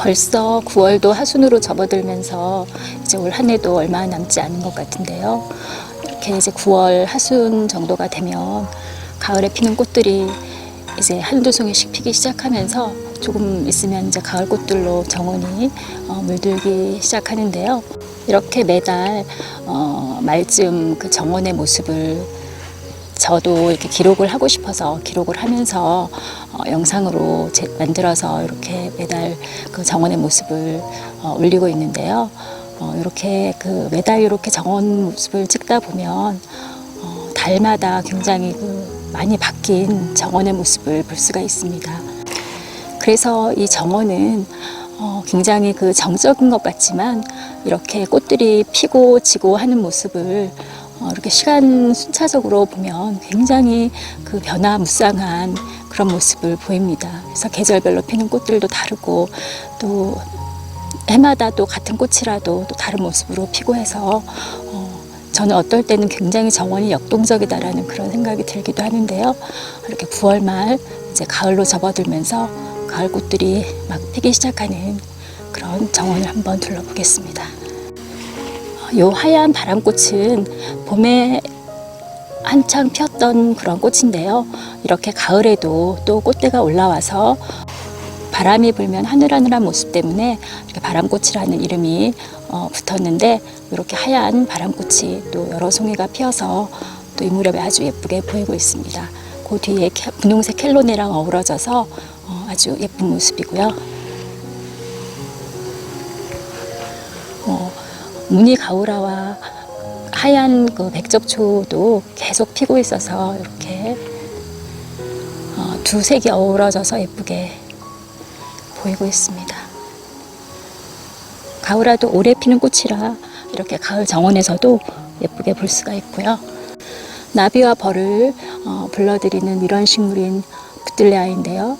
벌써 9월도 하순으로 접어들면서 이제 올 한 해도 얼마 남지 않은 것 같은데요. 이렇게 이제 9월 하순 정도가 되면 가을에 피는 꽃들이 이제 한두 송이씩 피기 시작하면서 조금 있으면 이제 가을 꽃들로 정원이 물들기 시작하는데요. 이렇게 매달 말쯤 그 정원의 모습을 저도 이렇게 기록을 하고 싶어서 기록을 하면서 영상으로 만들어서 이렇게 매달 그 정원의 모습을 올리고 있는데요. 이렇게 그 매달 이렇게 정원 모습을 찍다 보면 달마다 굉장히 그 많이 바뀐 정원의 모습을 볼 수가 있습니다. 그래서 이 정원은 굉장히 그 정적인 것 같지만 이렇게 꽃들이 피고 지고 하는 모습을 이렇게 시간 순차적으로 보면 굉장히 그 변화무쌍한 그런 모습을 보입니다. 그래서 계절별로 피는 꽃들도 다르고 또 해마다 또 같은 꽃이라도 또 다른 모습으로 피고 해서 저는 어떨 때는 굉장히 정원이 역동적이다라는 그런 생각이 들기도 하는데요. 이렇게 9월 말 이제 가을로 접어들면서 가을 꽃들이 막 피기 시작하는 그런 정원을 한번 둘러보겠습니다. 요 하얀 바람꽃은 봄에 한창 피었던 그런 꽃인데요. 이렇게 가을에도 또 꽃대가 올라와서 바람이 불면 하늘하늘한 모습 때문에 이렇게 바람꽃이라는 이름이 붙었는데 이렇게 하얀 바람꽃이 또 여러 송이가 피어서 또 이 무렵에 아주 예쁘게 보이고 있습니다. 그 뒤에 분홍색 켈로네랑 어우러져서 아주 예쁜 모습이고요. 무늬가우라와 하얀 그 백적초도 계속 피고 있어서 이렇게 두 색이 어우러져서 예쁘게 보이고 있습니다. 가우라도 오래 피는 꽃이라 이렇게 가을 정원에서도 예쁘게 볼 수가 있고요. 나비와 벌을 불러들이는 이런 식물인 부들레아인데요.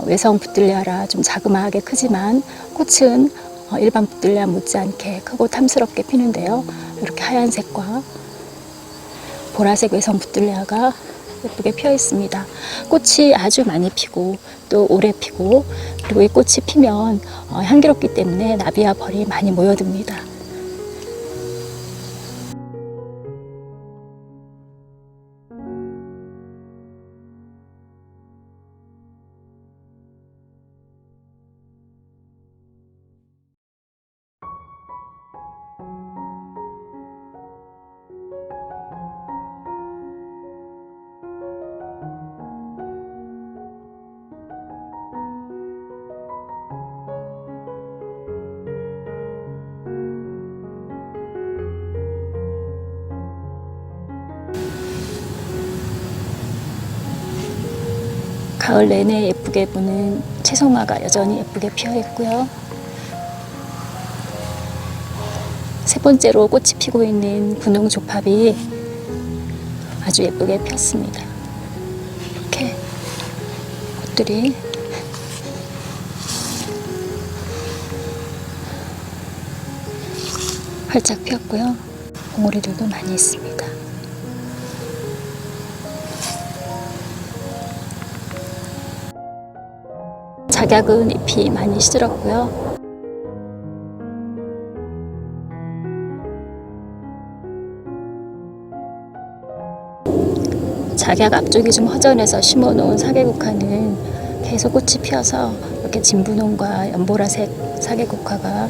외성 부들레아라 좀 자그마하게 크지만 꽃은 일반 부들레아 못지않게 크고 탐스럽게 피는데요. 이렇게 하얀색과 보라색 외성 부들레아가 예쁘게 피어 있습니다. 꽃이 아주 많이 피고 또 오래 피고 그리고 이 꽃이 피면 향기롭기 때문에 나비와 벌이 많이 모여듭니다. 가을 내내 예쁘게 보는 채송화가 여전히 예쁘게 피어 있고요. 세 번째로 꽃이 피고 있는 분홍조팝이 아주 예쁘게 피었습니다. 이렇게 꽃들이 활짝 피었고요. 봉오리들도 많이 있습니다. 작약은 잎이 많이 시들었고요. 작약 앞쪽이 좀 허전해서 심어놓은 사계국화는 계속 꽃이 피어서 이렇게 진분홍과 연보라색 사계국화가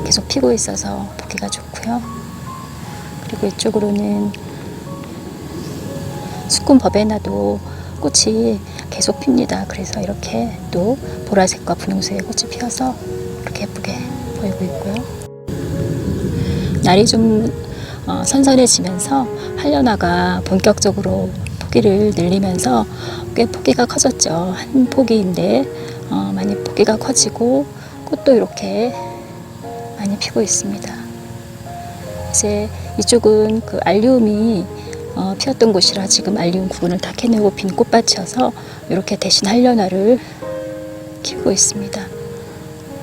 계속 피고 있어서 보기가 좋고요. 그리고 이쪽으로는 수컷 버베나도 꽃이 계속 핍니다. 그래서 이렇게 또 보라색과 분홍색의 꽃이 피어서 이렇게 예쁘게 보이고 있고요. 날이 좀 선선해지면서 한련화가 본격적으로 포기를 늘리면서 꽤 포기가 커졌죠. 한 포기인데 많이 포기가 커지고 꽃도 이렇게 많이 피고 있습니다. 이제 이쪽은 그 알리움이 피었던 곳이라 지금 알리움 구근을 다 캐내고 빈 꽃밭이어서 이렇게 대신 한련화를 키우고 있습니다.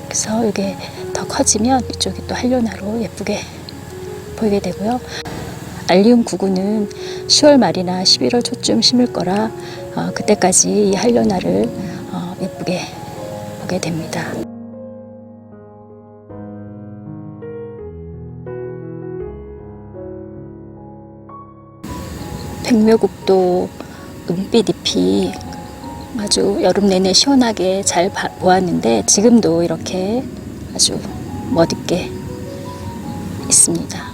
그래서 이게 더 커지면 이쪽이 또 한련화로 예쁘게 보이게 되고요. 알리움 구근은 10월 말이나 11월 초쯤 심을 거라 그때까지 이 한련화를 예쁘게 보게 됩니다. 백묘국도 은빛 잎이 아주 여름 내내 시원하게 잘 보았는데 지금도 이렇게 아주 멋있게 있습니다.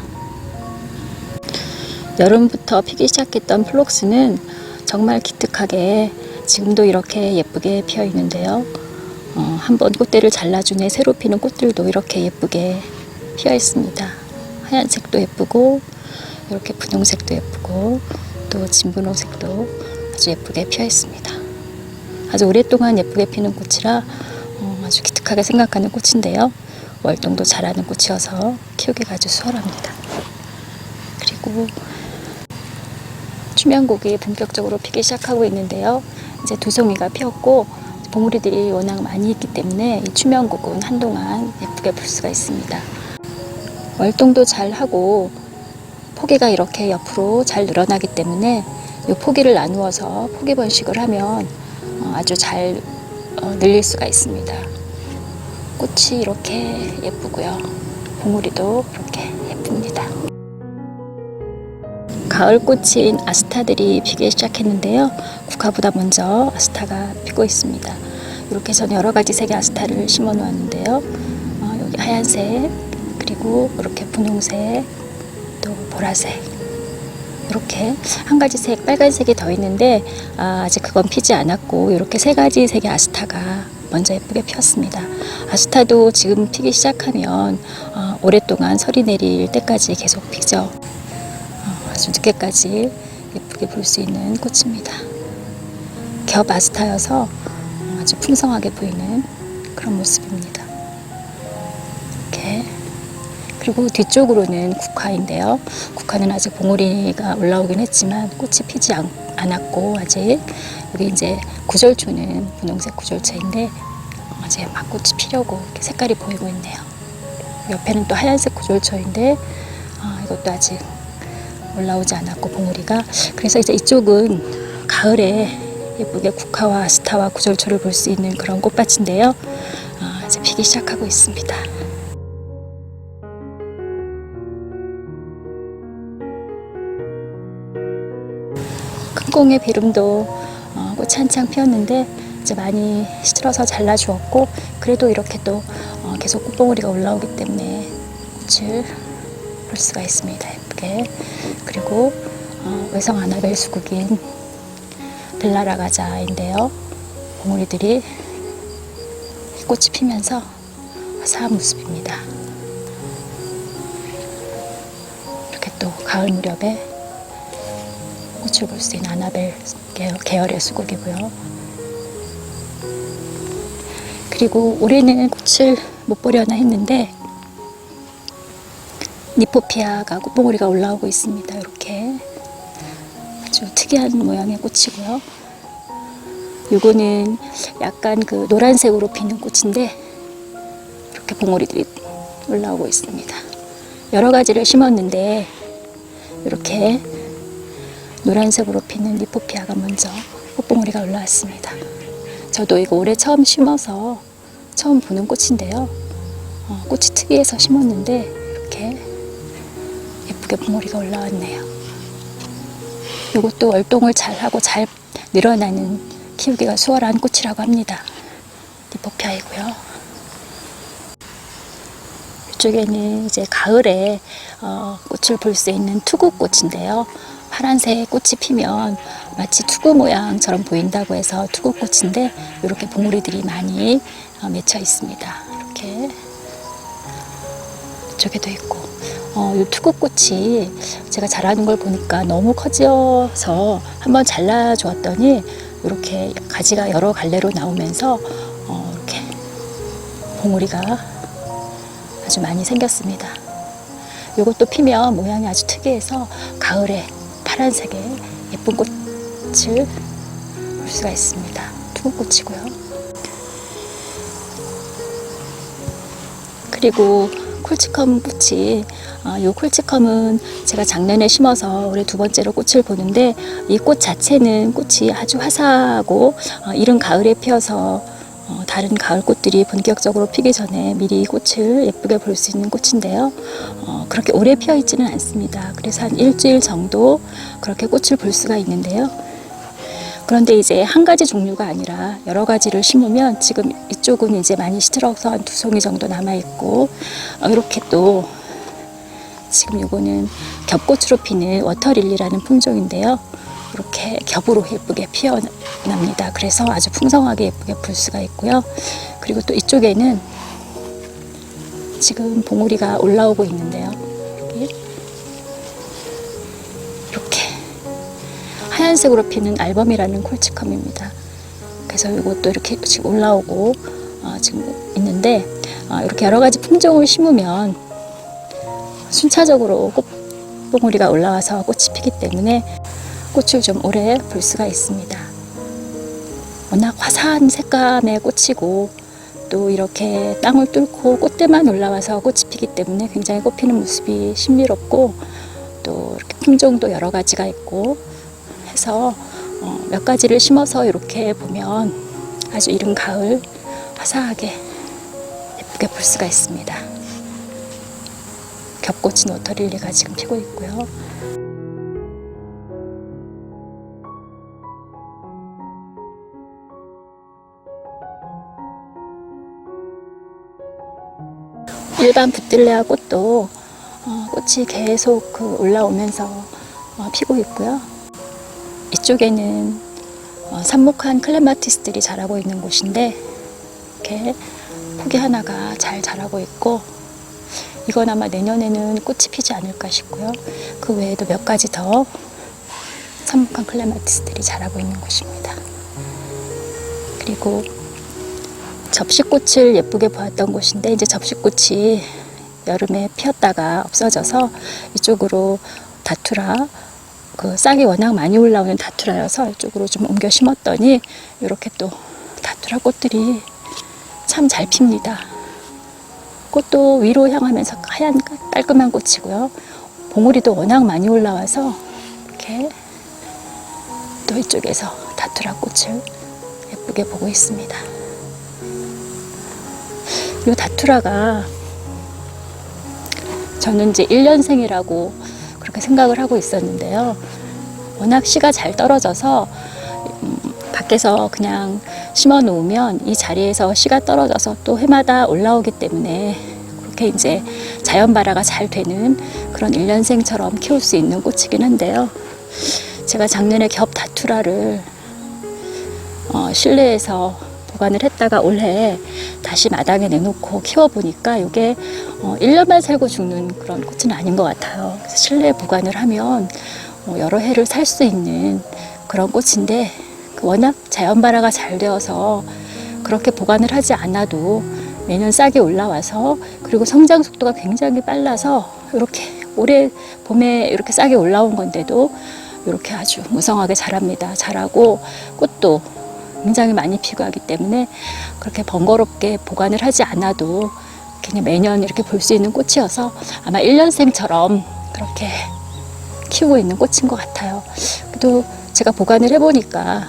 여름부터 피기 시작했던 플록스는 정말 기특하게 지금도 이렇게 예쁘게 피어 있는데요. 한번 꽃대를 잘라주네 새로 피는 꽃들도 이렇게 예쁘게 피어 있습니다. 하얀색도 예쁘고 이렇게 분홍색도 예쁘고 또 진분홍색도 아주 예쁘게 피어 있습니다. 아주 오랫동안 예쁘게 피는 꽃이라 아주 기특하게 생각하는 꽃인데요. 월동도 잘하는 꽃이어서 키우기가 아주 수월합니다. 그리고 추면곡이 본격적으로 피기 시작하고 있는데요. 이제 두 송이가 피었고 봉우리들이 워낙 많이 있기 때문에 이 추면곡은 한동안 예쁘게 볼 수가 있습니다. 월동도 잘 하고 포기가 이렇게 옆으로 잘 늘어나기 때문에 이 포기를 나누어서 포기 번식을 하면 아주 잘 늘릴 수가 있습니다. 꽃이 이렇게 예쁘고요. 봉우리도 이렇게 예쁩니다. 가을 꽃인 아스타들이 피기 시작했는데요. 국화보다 먼저 아스타가 피고 있습니다. 이렇게 저는 여러 가지 색의 아스타를 심어 놓았는데요. 여기 하얀색, 그리고 이렇게 분홍색, 또 보라색, 이렇게 한 가지 색, 빨간색이 더 있는데 아직 그건 피지 않았고 이렇게 세 가지 색의 아스타가 먼저 예쁘게 피었습니다. 아스타도 지금 피기 시작하면 오랫동안 설이 내릴 때까지 계속 피죠. 아주 늦게까지 예쁘게 볼 수 있는 꽃입니다. 겹 아스타여서 아주 풍성하게 보이는 그런 모습입니다. 이렇게. 그리고 뒤쪽으로는 국화인데요. 국화는 아직 봉우리가 올라오긴 했지만 꽃이 피지 않았고 아직 여기 이제 구절초는 분홍색 구절초인데 이제 막 꽃이 피려고 이렇게 색깔이 보이고 있네요. 옆에는 또 하얀색 구절초인데 이것도 아직 올라오지 않았고 봉우리가. 그래서 이제 이쪽은 가을에 예쁘게 국화와 아스타와 구절초를 볼 수 있는 그런 꽃밭인데요. 이제 피기 시작하고 있습니다. 큰꽁의 비름도 꽃이 한창 피었는데 이제 많이 시들어서 잘라주었고 그래도 이렇게 또 계속 꽃봉우리가 올라오기 때문에 꽃을 볼 수가 있습니다. 예쁘게. 그리고 외성 아나벨 수국인 벨라라가자인데요. 봉우리들이 꽃이 피면서 화사한 모습입니다. 이렇게 또 가을 무렵에 꽃을 볼 수 있는 아나벨 계열의 수국이고요. 그리고 올해는 꽃을 못 보려나 했는데 니포피아가 꽃봉오리가 올라오고 있습니다. 이렇게 아주 특이한 모양의 꽃이고요. 이거는 약간 그 노란색으로 피는 꽃인데 이렇게 봉오리들이 올라오고 있습니다. 여러 가지를 심었는데 이렇게 노란색으로 피는 니포피아가 먼저 꽃봉오리가 올라왔습니다. 저도 이거 올해 처음 심어서 처음 보는 꽃인데요. 꽃이 특이해서 심었는데 이렇게 예쁘게 봉오리가 올라왔네요. 이것도 월동을 잘하고 잘 늘어나는 키우기가 수월한 꽃이라고 합니다. 니포피아이고요. 이쪽에는 이제 가을에 꽃을 볼 수 있는 투구꽃인데요. 파란색 꽃이 피면 마치 투구 모양처럼 보인다고 해서 투구꽃인데 이렇게 봉우리들이 많이 맺혀 있습니다. 이렇게 이쪽에도 있고 이 투구꽃이 제가 자라는 걸 보니까 너무 커져서 한번 잘라 주었더니 이렇게 가지가 여러 갈래로 나오면서 이렇게 봉우리가 아주 많이 생겼습니다. 이것도 피면 모양이 아주 특이해서 가을에 파란색의 예쁜 꽃을 볼 수가 있습니다. 투구꽃이고요. 그리고 콜치컴 꽃이 이 콜치컴은 제가 작년에 심어서 올해 두 번째로 꽃을 보는데 이 꽃 자체는 꽃이 아주 화사하고 이른 가을에 피어서 다른 가을 꽃들이 본격적으로 피기 전에 미리 꽃을 예쁘게 볼 수 있는 꽃인데요. 그렇게 오래 피어 있지는 않습니다. 그래서 한 일주일 정도 그렇게 꽃을 볼 수가 있는데요. 그런데 이제 한 가지 종류가 아니라 여러 가지를 심으면 지금 이쪽은 이제 많이 시들어서 한 2송이 정도 남아 있고, 이렇게 또 지금 요거는 겹꽃으로 피는 워터릴리라는 품종인데요. 이렇게 겹으로 예쁘게 피어납니다. 그래서 아주 풍성하게 예쁘게 볼 수가 있고요. 그리고 또 이쪽에는 지금 봉우리가 올라오고 있는데요. 이렇게 하얀색으로 피는 알범이라는 콜치컴입니다. 그래서 이것도 이렇게 지금 올라오고 지금 있는데, 이렇게 여러 가지 품종을 심으면 순차적으로 꽃봉우리가 올라와서 꽃이 피기 때문에 꽃을 좀 오래 볼 수가 있습니다. 워낙 화사한 색감의 꽃이고 또 이렇게 땅을 뚫고 꽃대만 올라와서 꽃이 피기 때문에 굉장히 꽃 피는 모습이 신비롭고, 또 이렇게 품종도 여러 가지가 있고 해서 몇 가지를 심어서 이렇게 보면 아주 이른 가을 화사하게 예쁘게 볼 수가 있습니다. 겹꽃인 워터릴리가 지금 피고 있고요. 일반 붓들레아 꽃도 꽃이 계속 올라오면서 피고 있고요. 이쪽에는 삽목한 클레마티스들이 자라고 있는 곳인데, 이렇게 포기 하나가 잘 자라고 있고, 이건 아마 내년에는 꽃이 피지 않을까 싶고요. 그 외에도 몇 가지 더 삽목한 클레마티스들이 자라고 있는 곳입니다. 그리고 접시꽃을 예쁘게 보았던 곳인데, 이제 접시꽃이 여름에 피었다가 없어져서 이쪽으로 다투라, 싹이 워낙 많이 올라오는 다투라여서 이쪽으로 좀 옮겨 심었더니 이렇게 또 다투라 꽃들이 참 잘 핍니다. 꽃도 위로 향하면서 하얀 깔끔한 꽃이고요. 봉우리도 워낙 많이 올라와서 이렇게 또 이쪽에서 다투라 꽃을 예쁘게 보고 있습니다. 이 다투라가 저는 이제 1년생이라고 그렇게 생각을 하고 있었는데요. 워낙 씨가 잘 떨어져서 밖에서 그냥 심어 놓으면 이 자리에서 씨가 떨어져서 또 해마다 올라오기 때문에 그렇게 이제 자연 발화가 잘 되는 그런 1년생처럼 키울 수 있는 꽃이긴 한데요. 제가 작년에 겹 다투라를 실내에서 보관을 했다가 올해 다시 마당에 내놓고 키워보니까 이게 1년만 살고 죽는 그런 꽃은 아닌 것 같아요. 그래서 실내에 보관을 하면 여러 해를 살 수 있는 그런 꽃인데, 워낙 자연 발화가 잘 되어서 그렇게 보관을 하지 않아도 매년 싹이 올라와서, 그리고 성장 속도가 굉장히 빨라서 이렇게 올해 봄에 이렇게 싹이 올라온 건데도 이렇게 아주 무성하게 자랍니다. 자라고 꽃도 굉장히 많이 피고 하기 때문에 그렇게 번거롭게 보관을 하지 않아도 그냥 매년 이렇게 볼 수 있는 꽃이어서 아마 1년생처럼 그렇게 키우고 있는 꽃인 것 같아요. 또 제가 보관을 해보니까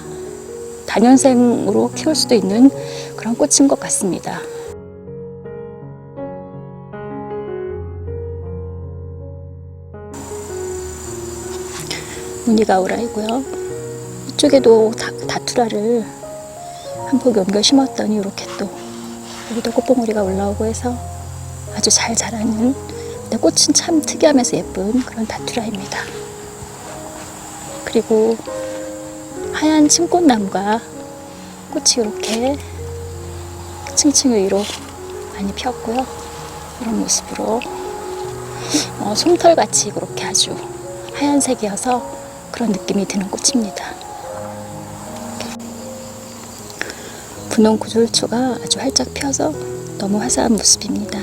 다년생으로 키울 수도 있는 그런 꽃인 것 같습니다. 무늬가오라이고요. 이쪽에도 다투라를 한 포기 옮겨 심었더니 이렇게 또 여기도 꽃봉오리가 올라오고 해서 아주 잘 자라는, 근데 꽃은 참 특이하면서 예쁜 그런 다투라입니다. 그리고 하얀 침꽃나무가 꽃이 이렇게 층층 위로 많이 폈고요. 이런 모습으로 솜털같이 그렇게 아주 하얀색이어서 그런 느낌이 드는 꽃입니다. 분홍 구절초가 아주 활짝 펴서 너무 화사한 모습입니다.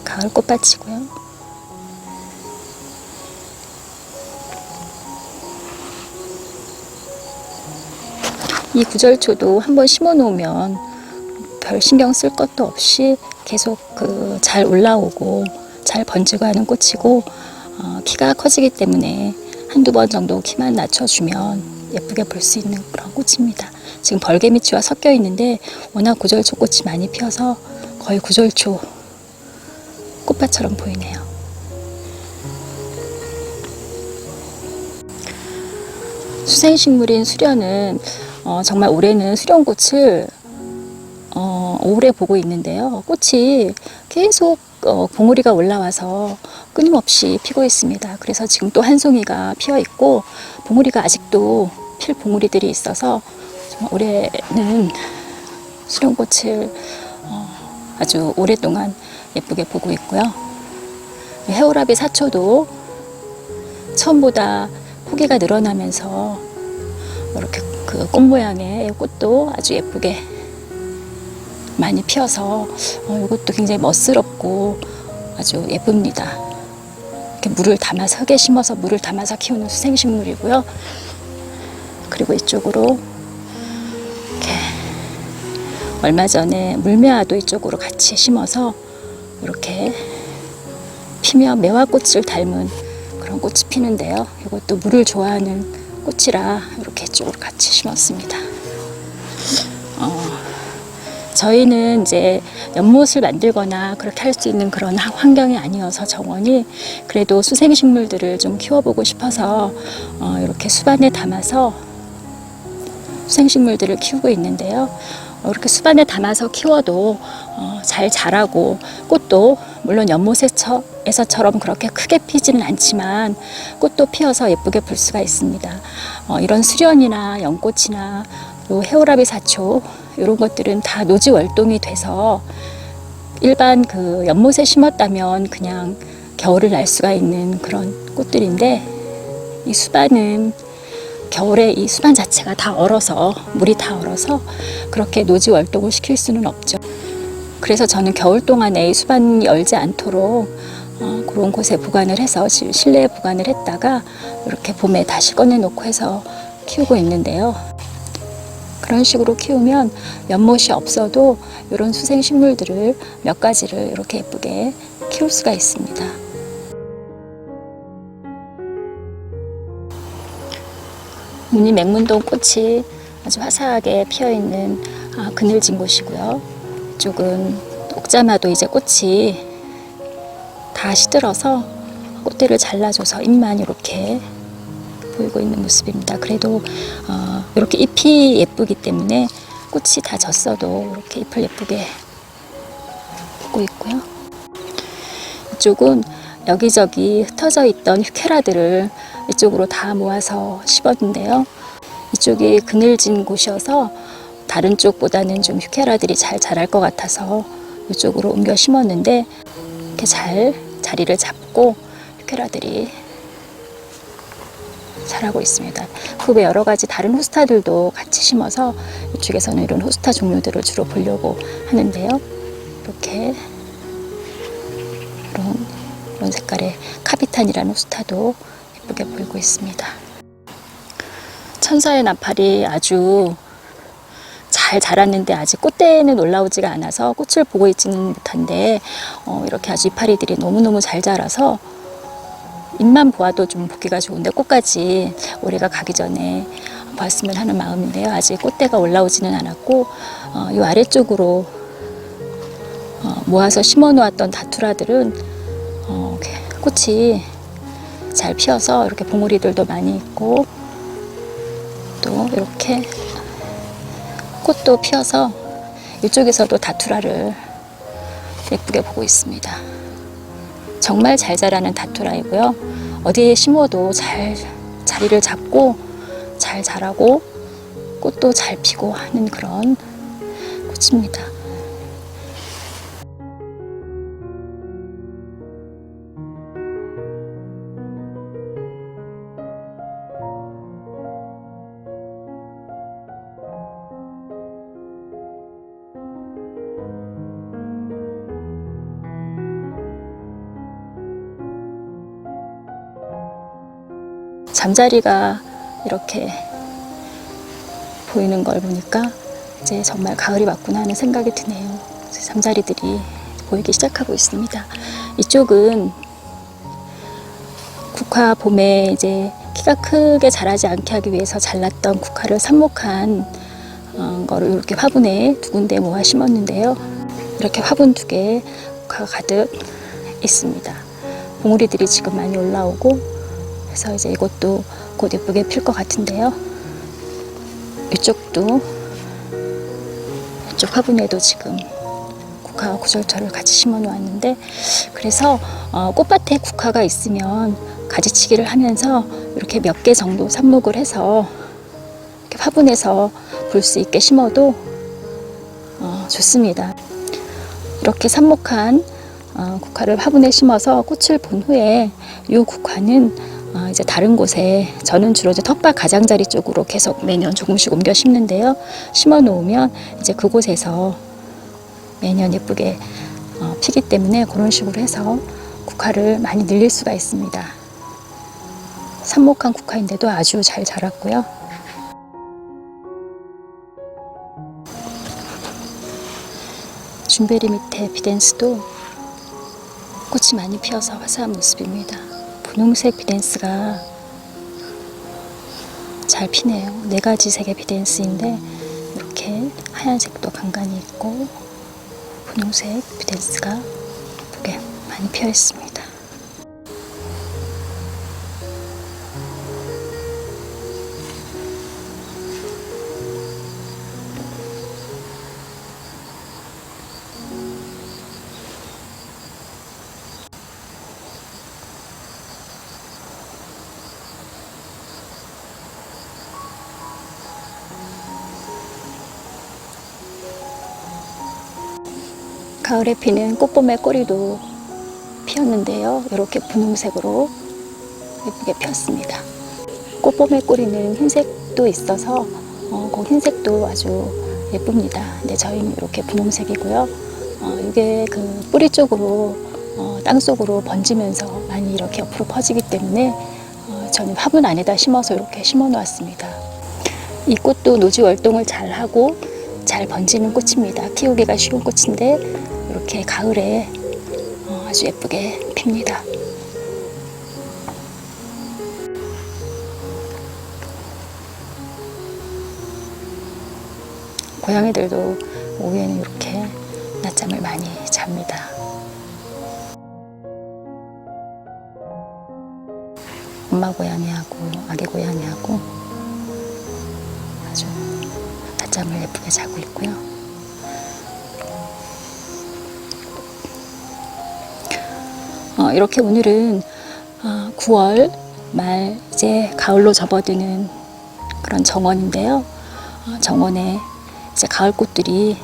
가을 꽃밭이고요. 이 구절초도 한번 심어 놓으면 별 신경 쓸 것도 없이 계속 잘 올라오고 잘 번지고 하는 꽃이고, 키가 커지기 때문에 한두 번 정도 키만 낮춰주면 예쁘게 볼 수 있는 그런 꽃입니다. 지금 벌개미치와 섞여 있는데 워낙 구절초 꽃이 많이 피어서 거의 구절초 꽃밭처럼 보이네요. 수생식물인 수련은 정말 올해는 수련꽃을 오래 보고 있는데요. 꽃이 계속 봉우리가 올라와서 끊임없이 피고 있습니다. 그래서 지금 또 한 송이가 피어 있고 봉우리가 아직도 필 봉우리들이 있어서 정말 올해는 수련꽃을 아주 오랫동안 예쁘게 보고 있고요. 해오라비 사초도 처음보다 포기가 늘어나면서 이렇게 그 꽃 모양의 꽃도 아주 예쁘게 많이 피어서 이것도 굉장히 멋스럽고 아주 예쁩니다. 이렇게 물을 담아서 흙에 심어서 물을 담아서 키우는 수생식물이고요. 그리고 이쪽으로 이렇게 얼마 전에 물매화도 이쪽으로 같이 심어서 이렇게 피면 매화꽃을 닮은 그런 꽃이 피는데요. 이것도 물을 좋아하는 꽃이라 이렇게 이쪽으로 같이 심었습니다. 저희는 이제 연못을 만들거나 그렇게 할 수 있는 그런 환경이 아니어서 정원이 그래도 수생식물들을 좀 키워보고 싶어서 이렇게 수반에 담아서 수생식물들을 키우고 있는데요. 이렇게 수반에 담아서 키워도 잘 자라고 꽃도 물론 연못에서처럼 그렇게 크게 피지는 않지만 꽃도 피어서 예쁘게 볼 수가 있습니다. 이런 수련이나 연꽃이나 해오라비 사초 이런 것들은 다 노지 월동이 돼서 일반 그 연못에 심었다면 그냥 겨울을 날 수가 있는 그런 꽃들인데 이 수반은 겨울에 이 수반 자체가 다 얼어서 물이 다 얼어서 그렇게 노지 월동을 시킬 수는 없죠. 그래서 저는 겨울 동안에 이 수반이 얼지 않도록 그런 곳에 보관을 해서 실내에 보관을 했다가 이렇게 봄에 다시 꺼내놓고 해서 키우고 있는데요. 그런 식으로 키우면 연못이 없어도 이런 수생식물들을 몇 가지를 이렇게 예쁘게 키울 수가 있습니다. 무늬 맹문동 꽃이 아주 화사하게 피어있는 그늘진 곳이고요. 이쪽은 옥자마도 이제 꽃이 다 시들어서 꽃대를 잘라줘서 잎만 이렇게 보이고 있는 모습입니다. 그래도 이렇게 잎이 예쁘기 때문에 꽃이 다 졌어도 이렇게 잎을 예쁘게 보고 있고요. 이쪽은 여기저기 흩어져 있던 휴케라들을 이쪽으로 다 모아서 심었는데요. 이쪽이 그늘진 곳이어서 다른 쪽보다는 좀 휴케라들이 잘 자랄 것 같아서 이쪽으로 옮겨 심었는데 이렇게 잘 자리를 잡고 휴케라들이 자라고 있습니다. 그 외 여러 가지 다른 호스타들도 같이 심어서 이쪽에서는 이런 호스타 종류들을 주로 보려고 하는데요. 이렇게 이런 색깔의 카비탄이라는 호스타도 예쁘게 보이고 있습니다. 천사의 나팔이 아주 잘 자랐는데 아직 꽃대는 올라오지가 않아서 꽃을 보고 있지는 못한데 이렇게 아주 이파리들이 너무너무 잘 자라서 잎만 보아도 좀 보기가 좋은데 꽃까지 올해가 가기 전에 봤으면 하는 마음인데요. 아직 꽃대가 올라오지는 않았고 이 아래쪽으로 모아서 심어 놓았던 다투라들은 꽃이 잘 피어서 이렇게 봉우리들도 많이 있고 또 이렇게 꽃도 피어서 이쪽에서도 다투라를 예쁘게 보고 있습니다. 정말 잘 자라는 다투라이고요. 어디에 심어도 잘 자리를 잡고 잘 자라고 꽃도 잘 피고 하는 그런 꽃입니다. 잠자리가 이렇게 보이는 걸 보니까 이제 정말 가을이 왔구나 하는 생각이 드네요. 잠자리들이 보이기 시작하고 있습니다. 이쪽은 국화 봄에 이제 키가 크게 자라지 않게 하기 위해서 잘랐던 국화를 삽목한 거를 이렇게 화분에 두 군데 모아 심었는데요. 이렇게 화분 두 개가 가득 있습니다. 봉우리들이 지금 많이 올라오고 그래서 이제 이것도 곧 예쁘게 필 것 같은데요. 이쪽 화분에도 지금 국화 구절초를 같이 심어 놓았는데, 그래서 꽃밭에 국화가 있으면 가지치기를 하면서 이렇게 몇 개 정도 삽목을 해서 이렇게 화분에서 볼 수 있게 심어도 좋습니다. 이렇게 삽목한 국화를 화분에 심어서 꽃을 본 후에 이 국화는 이제 다른 곳에, 저는 주로 이제 텃밭 가장자리 쪽으로 계속 매년 조금씩 옮겨 심는데요. 심어 놓으면 이제 그곳에서 매년 예쁘게 피기 때문에 그런 식으로 해서 국화를 많이 늘릴 수가 있습니다. 삽목한 국화인데도 아주 잘 자랐고요. 준베리 밑에 비덴스도 꽃이 많이 피어서 화사한 모습입니다. 분홍색 비덴스가 잘 피네요. 4가지 색의 비덴스인데 이렇게 하얀색도 간간히 있고 분홍색 비덴스가 예쁘게 많이 피어 있습니다. 가을에 피는 꽃봄의 꼬리도 피었는데요. 이렇게 분홍색으로 예쁘게 피었습니다. 꽃봄의 꼬리는 흰색도 있어서 그 흰색도 아주 예쁩니다. 근데 저희는 이렇게 분홍색이고요. 이게 그 뿌리 쪽으로 땅 속으로 번지면서 많이 이렇게 옆으로 퍼지기 때문에 저는 화분 안에다 심어서 이렇게 심어 놓았습니다. 이 꽃도 노지 월동을 잘 하고 잘 번지는 꽃입니다. 키우기가 쉬운 꽃인데 이렇게 가을에 아주 예쁘게 핍니다. 고양이들도 오후에는 이렇게 낮잠을 많이 잡니다. 엄마 고양이하고 아기 고양이하고 아주 낮잠을 예쁘게 자고 있고요. 이렇게 오늘은 9월 말 이제 가을로 접어드는 그런 정원인데요. 정원에 이제 가을 꽃들이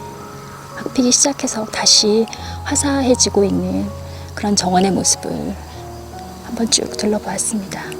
막 피기 시작해서 다시 화사해지고 있는 그런 정원의 모습을 한번 쭉 둘러보았습니다.